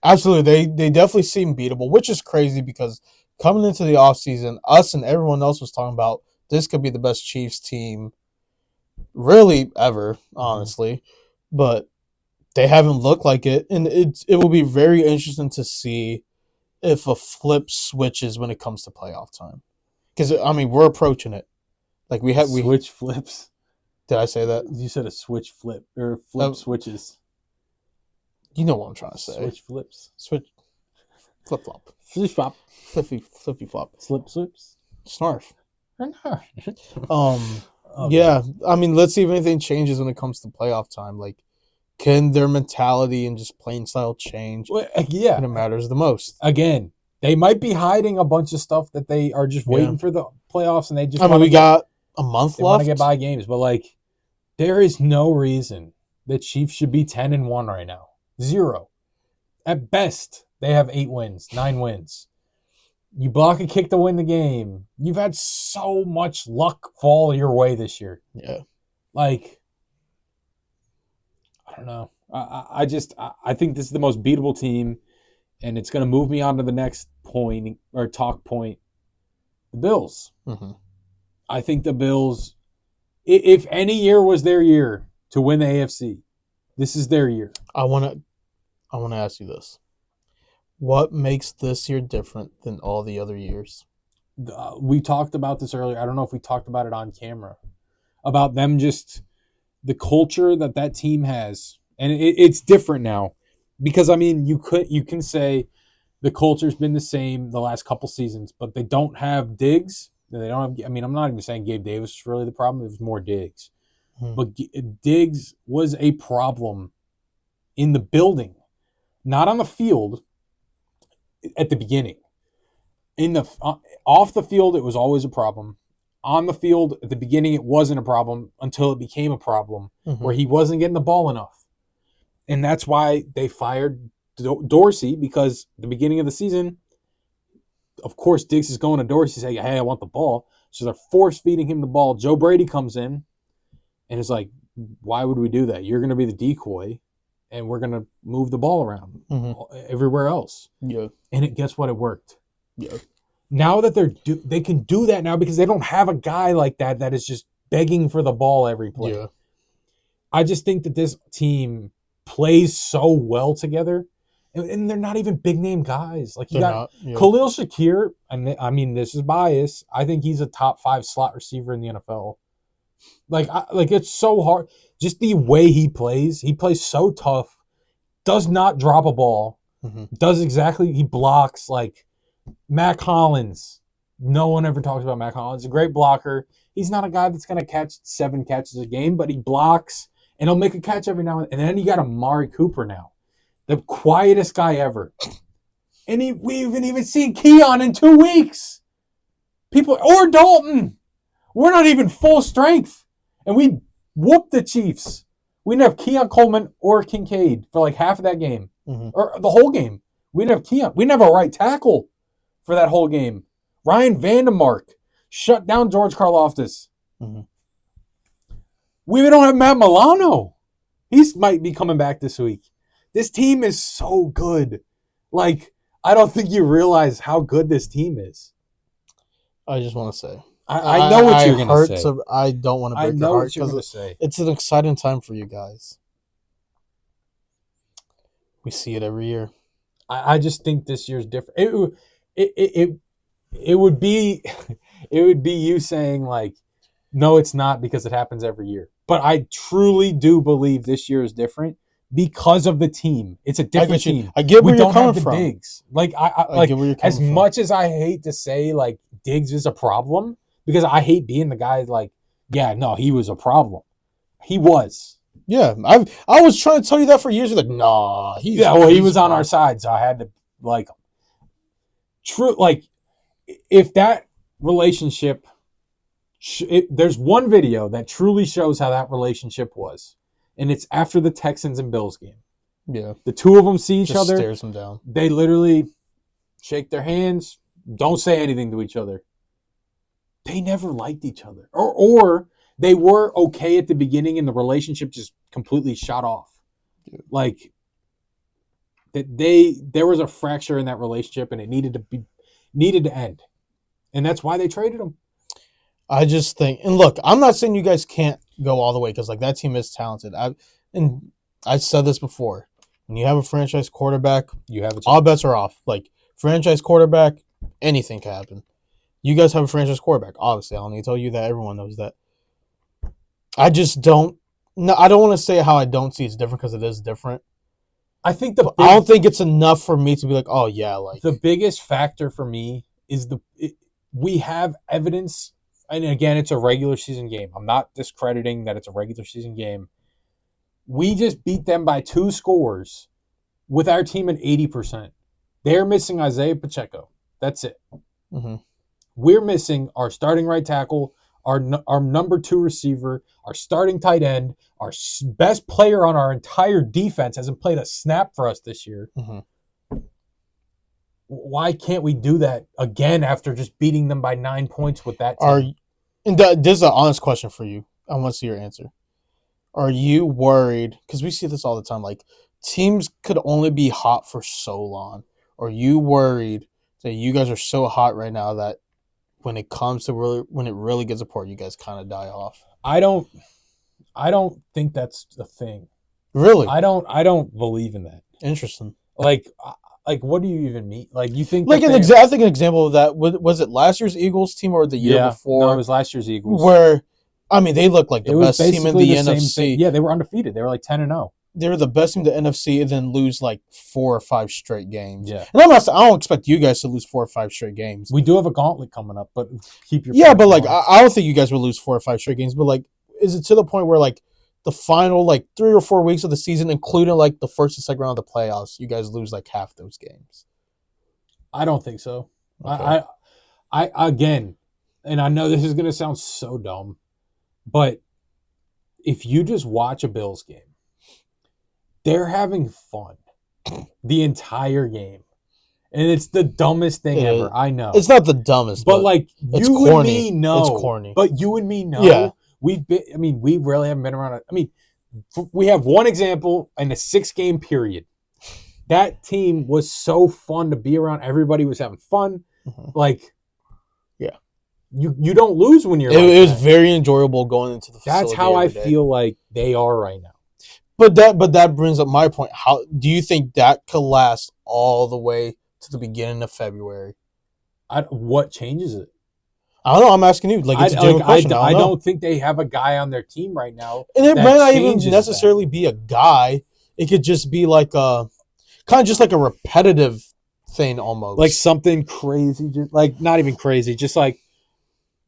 Absolutely, they definitely seem beatable, which is crazy because coming into the offseason, us and everyone else was talking about this could be the best Chiefs team really ever, honestly. But they haven't looked like it, and it will be very interesting to see if a flip switches when it comes to playoff time. Because, I mean, we're approaching it. Like we switch flips. Did I say that? You said a switch flip or flip switches. You know what I'm trying to say. Switch flips. Switch. Flip flop. Flip flop. Flippy flop. Slip slips. Snarf. Yeah. I mean, let's see if anything changes when it comes to playoff time. Like, can their mentality and just playing style change? Well, yeah. And it matters the most. Again, they might be hiding a bunch of stuff that they are just waiting for the playoffs, and they just. I mean, we got a month left. Want to get by games, but like, there is no reason the Chiefs should be 10-1 right now. 0. At best, they have 8 wins, 9 wins. You block a kick to win the game. You've had so much luck fall your way this year. Yeah. Like, I don't know. I think this is the most beatable team, and it's going to move me on to the next point or talk point. The Bills. Mm-hmm. I think the Bills, if any year was their year to win the AFC, this is their year. I want to ask you this. What makes this year different than all the other years? We talked about this earlier. I don't know if we talked about it on camera. About them just, the culture that team has. And it's different now. Because, I mean, you can say the culture's been the same the last couple seasons, but they don't have Diggs. They don't have, I mean, I'm not even saying Gabe Davis was really the problem. It was more Diggs. But Diggs was a problem in the building. Not on the field at the beginning. Off the field, it was always a problem. On the field, at the beginning, it wasn't a problem until it became a problem where he wasn't getting the ball enough. And that's why they fired Dorsey, because at the beginning of the season, of course, Diggs is going to Dorsey saying, hey, I want the ball. So they're force-feeding him the ball. Joe Brady comes in and is like, why would we do that? You're going to be the decoy, and we're going to move the ball around everywhere else. Yeah. And guess what? It worked. Yeah. Now that they can do that now because they don't have a guy like that is just begging for the ball every play. Yeah. I just think that this team plays so well together, and they're not even big name guys. Like you got Khalil Shakir, and I mean this is bias. I think he's a top 5 slot receiver in the NFL. Like it's so hard. Just the way he plays so tough. Does not drop a ball. He blocks like Mac Hollins. No one ever talks about Mac Hollins. He's a great blocker. He's not a guy that's going to catch 7 catches a game, but he blocks, and he'll make a catch every now and then. And then you got Amari Cooper now, the quietest guy ever. And we haven't even seen Keon in 2 weeks. Or Dalton. We're not even full strength. And we whooped the Chiefs. We didn't have Keon Coleman or Kincaid for like half of that game. Or the whole game. We didn't have Keon. We didn't have a right tackle for that whole game. Ryan Vandemark shut down George Karlaftis. We don't have Matt Milano. He might be coming back this week. This team is so good. Like, I don't think you realize how good this team is. I just want to say. I know what you're going to say. I don't want to break your heart because it's an exciting time for you guys. We see it every year. I just think this year's different. It would be you saying like, no, it's not because it happens every year. But I truly do believe this year is different because of the team. It's a different team. I get where you're coming from. Diggs. Like I get where you're coming from. Much as I hate to say like Diggs is a problem, because I hate being the guy like, yeah, no, he was a problem. He was. Yeah, I was trying to tell you that for years. You're like, nah, he was on our side, so I had to like him. true. Like, if that relationship, there's one video that truly shows how that relationship was, and it's after the Texans and Bills game. Yeah, the two of them see each other. Stares them down. They literally shake their hands, don't say anything to each other. They never liked each other, or they were okay at the beginning, and the relationship just completely shot off. Yeah. Like that, there was a fracture in that relationship, and it needed to end, and that's why they traded him. I just think, and look, I'm not saying you guys can't go all the way because like that team is talented. I said this before. When you have a franchise quarterback, you have all bets are off. Like franchise quarterback, anything can happen. You guys have a franchise quarterback. Obviously, I don't need to tell you that. Everyone knows that. I just don't. No, I don't want to say how I don't see it's different because it is different. I think I don't think it's enough for me to be like, oh yeah, like the biggest factor for me is we have evidence, and again, it's a regular season game. I'm not discrediting that it's a regular season game. We just beat them by 2 scores with our team at 80%. They're missing Isaiah Pacheco. That's it. Mm-hmm. We're missing our starting right tackle, our number 2 receiver, our starting tight end, our best player on our entire defense hasn't played a snap for us this year. Mm-hmm. Why can't we do that again after just beating them by 9 points with that team? This is an honest question for you. I want to see your answer. Are you worried? Because we see this all the time. Like teams could only be hot for so long. Are you worried that you guys are so hot right now that when it comes to when it really gets apart, you guys kind of die off? I don't think that's the thing. Really? I don't believe in that. Interesting. Like what do you even mean? Like you think like I think an example of that was it last year's Eagles team or the year before? No, it was last year's Eagles. Where I mean, they looked like the best team in the NFC. Yeah, they were undefeated. They were like 10-0. They were the best team in the NFC, and then lose like 4 or 5 straight games. Yeah, and I don't expect you guys to lose 4 or 5 straight games. We do have a gauntlet coming up, but keep your but like I don't think you guys will lose 4 or 5 straight games. But like, is it to the point where like the final like 3 or 4 weeks of the season, including like the first and second round of the playoffs, you guys lose like half those games? I don't think so. Okay. I again, and I know this is gonna sound so dumb, but if you just watch a Bills game, they're having fun the entire game. And it's the dumbest thing ever. I know. It's not the dumbest. But like it's you corny. and me know. It's corny. But you and me know. Yeah. We really haven't been around. I mean, we have one example in a 6-game period. That team was so fun to be around. Everybody was having fun. Mm-hmm. Like, yeah. You don't lose when you're it was very enjoyable going into the facility. That's how I feel like they are right now. But that brings up my point. How do you think that could last all the way to the beginning of February? What changes it? I don't know. I'm asking you. Like, it's a general question. I don't think they have a guy on their team right now. And it might not even necessarily be a guy. It could just be like kind of just like a repetitive thing almost. Like something crazy. Just like not even crazy. Just like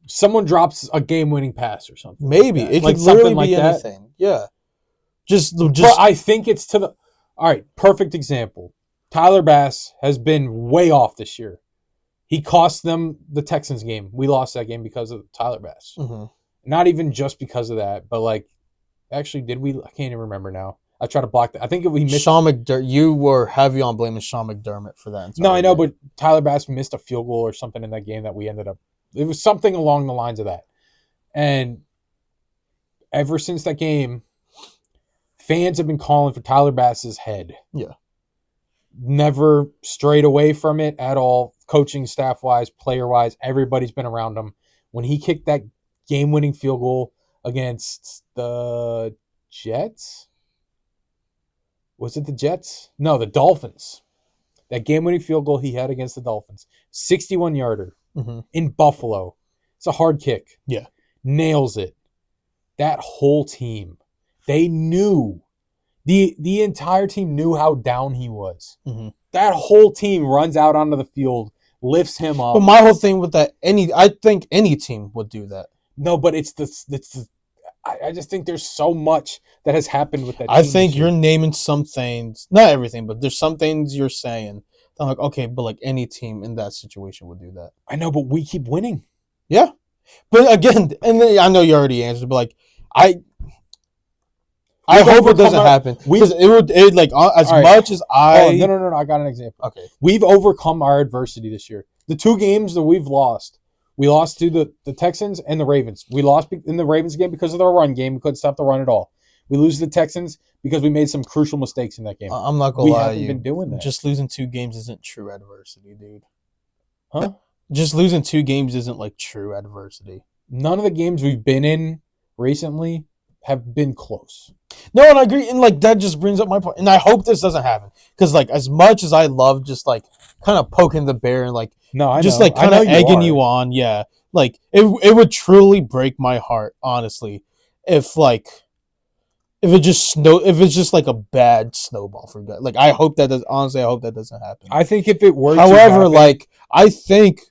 someone drops a game-winning pass or something. Maybe. It could literally be anything. Yeah. Just. But I think it's to the. All right. Perfect example. Tyler Bass has been way off this year. He cost them the Texans game. We lost that game because of Tyler Bass. Mm-hmm. Not even just because of that, but like, actually, did we? I can't even remember now. I tried to block that. I think we missed. Sean McDermott. You were heavy on blaming Sean McDermott for that. No, I know, but Tyler Bass missed a field goal or something in that game that we ended up. It was something along the lines of that. And ever since that game, fans have been calling for Tyler Bass's head. Yeah. Never strayed away from it at all. Coaching staff-wise, player-wise, everybody's been around him. When he kicked that game-winning field goal against the Jets? Was it the Jets? No, the Dolphins. That game-winning field goal he had against the Dolphins. 61-yarder in Buffalo. It's a hard kick. Yeah. Nails it. That whole team. They knew. The entire team knew how down he was. Mm-hmm. That whole team runs out onto the field, lifts him up. But my whole thing with that, I think any team would do that. No, but I just think there's so much that has happened with that team. I think you're naming some things, not everything, but there's some things you're saying I'm like, okay, but like any team in that situation would do that. I know, but we keep winning. Yeah, but again, and then, I know you already answered, but like I hope it doesn't happen because it would like as much as I. Oh, no! I got an example. Okay, we've overcome our adversity this year. The 2 games that we've lost, we lost to the Texans and the Ravens. We lost in the Ravens game because of their run game. We couldn't stop the run at all. We lose to the Texans because we made some crucial mistakes in that game. I'm not gonna lie to you. Been doing that. Just losing 2 games isn't true adversity, dude. Huh? Just losing 2 games isn't like true adversity. None of the games we've been in recently have been close. No, and I agree, and like that just brings up my point. And I hope this doesn't happen because, like, as much as I love just like kind of poking the bear and like like kind of egging you on, yeah, like it would truly break my heart, honestly, if it's just like a bad snowball for guys. Like I hope that doesn't happen. I think if it were, however, like I think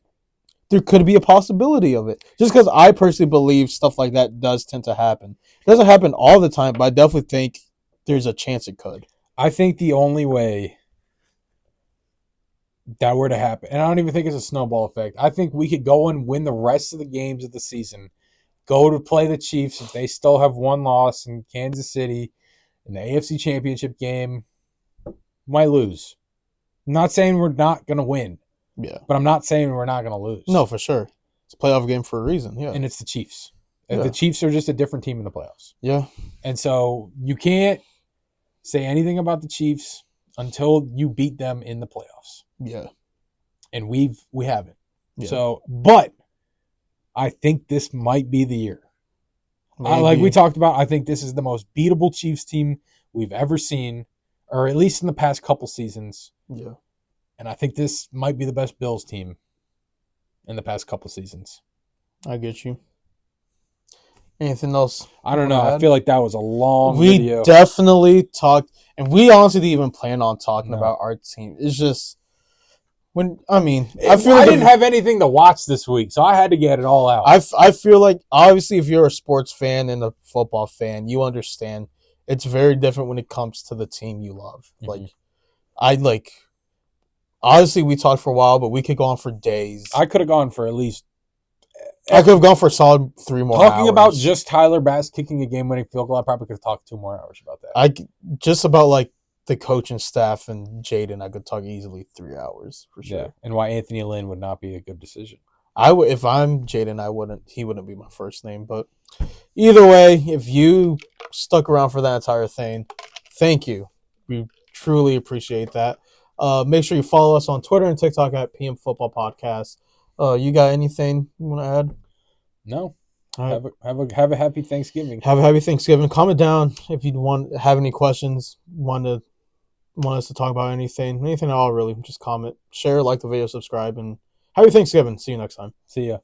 there could be a possibility of it. Just because I personally believe stuff like that does tend to happen. It doesn't happen all the time, but I definitely think there's a chance it could. I think the only way that were to happen, and I don't even think it's a snowball effect, I think we could go and win the rest of the games of the season, go to play the Chiefs if they still have 1 loss in Kansas City in the AFC Championship game, might lose. I'm not saying we're not going to win. Yeah. But I'm not saying we're not going to lose. No, for sure. It's a playoff game for a reason, yeah. And it's the Chiefs. Yeah. The Chiefs are just a different team in the playoffs. Yeah. And so you can't say anything about the Chiefs until you beat them in the playoffs. Yeah. And we haven't. Yeah. So, but I think this might be the year. Like we talked about, I think this is the most beatable Chiefs team we've ever seen, or at least in the past couple seasons. Yeah. And I think this might be the best Bills team in the past couple seasons. I get you. Anything else? I don't know. I feel like that was a long video. We definitely talked, and we honestly didn't even plan on talking about our team. It's just I didn't have anything to watch this week, so I had to get it all out. I feel like obviously if you're a sports fan and a football fan, you understand it's very different when it comes to the team you love. Mm-hmm. Honestly, we talked for a while, but we could go on for days. I could have gone for at least. I could have gone for a solid 3 more hours. Talking about just Tyler Bass kicking a game-winning field goal, I probably could have talked 2 more hours about that. Just about like the coaching staff and Jaden, I could talk easily 3 hours for sure. Yeah, and why Anthony Lynn would not be a good decision. If I'm Jaden, he wouldn't be my first name. But either way, if you stuck around for that entire thing, thank you. We truly appreciate that. Make sure you follow us on Twitter and TikTok at PM Football Podcast. You got anything you want to add? No. Right. Have a happy Thanksgiving. Have a happy Thanksgiving. Comment down if you have any questions. Want us to talk about anything at all? Really, just comment, share, like the video, subscribe, and happy Thanksgiving. See you next time. See ya.